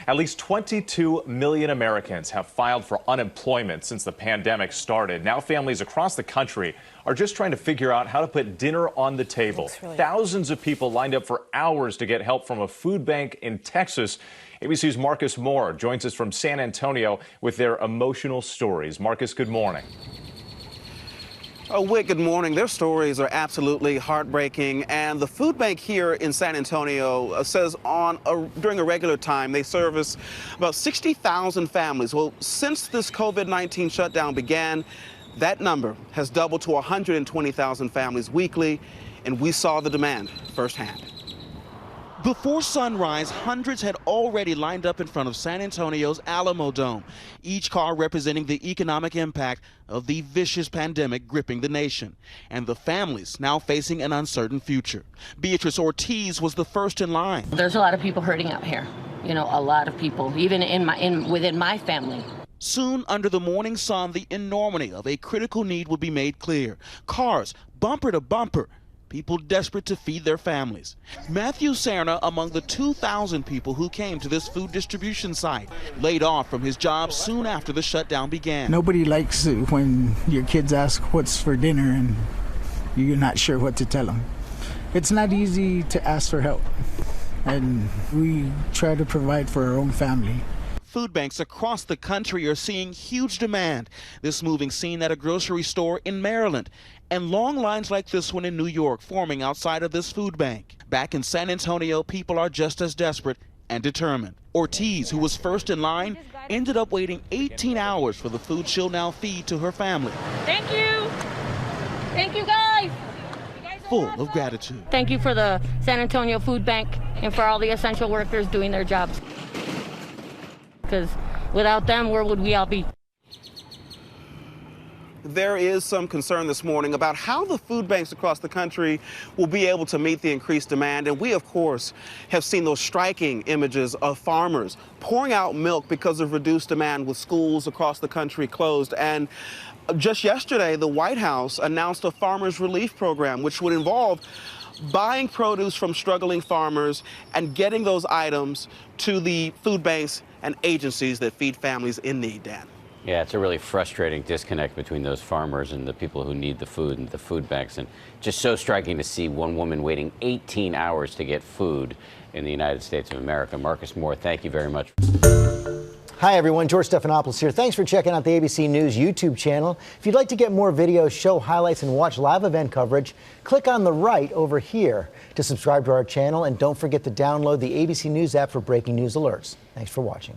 At least 22 million Americans have filed for unemployment since the pandemic started. Now families across the country are just trying to figure out how to put dinner on the table. Thousands of people lined up for hours to get help from a food bank in Texas. ABC's Marcus Moore joins us from San Antonio with their emotional stories. Marcus, good morning. Oh, Whit, good morning. Their stories are absolutely heartbreaking, and the food bank here in San Antonio says during a regular time they service about 60,000 families. Well, since this COVID-19 shutdown began, that number has doubled to 120,000 families weekly, and we saw the demand firsthand. Before sunrise, hundreds had already lined up in front of San Antonio's Alamo Dome, each car representing the economic impact of the vicious pandemic gripping the nation, and the families now facing an uncertain future. Beatrice Ortiz was the first in line. There's a lot of people hurting out here, a lot of people, even within my family. Soon, under the morning sun, the enormity of a critical need would be made clear. Cars, bumper to bumper, people desperate to feed their families. Matthew Serna among the 2,000 people who came to this food distribution site, laid off from his job soon after the shutdown began. Nobody likes it when your kids ask what's for dinner and you're not sure what to tell them. It's not easy to ask for help, and we try to provide for our own family. Food banks across the country are seeing huge demand. This moving seen at a grocery store in Maryland, and long lines like this one in New York forming outside of this food bank. Back in San Antonio, people are just as desperate and determined. Ortiz, who was first in line, ended up waiting 18 hours for the food she'll now feed to her family. Thank you. Thank you, guys. Full of gratitude. Thank you for the San Antonio Food Bank and for all the essential workers doing their jobs. Because without them, where would we all be? There is some concern this morning about how the food banks across the country will be able to meet the increased demand. And we, of course, have seen those striking images of farmers pouring out milk because of reduced demand with schools across the country closed. And just yesterday, the White House announced a farmers relief program, which would involve buying produce from struggling farmers and getting those items to the food banks and agencies that feed families in need, Dan. Yeah, it's a really frustrating disconnect between those farmers and the people who need the food and the food banks. And just so striking to see one woman waiting 18 hours to get food in the United States of America. Marcus Moore, thank you very much. Hi, everyone. George Stephanopoulos here. Thanks for checking out the ABC News YouTube channel. If you'd like to get more videos, show highlights, and watch live event coverage, click on the right over here to subscribe to our channel. And don't forget to download the ABC News app for breaking news alerts. Thanks for watching.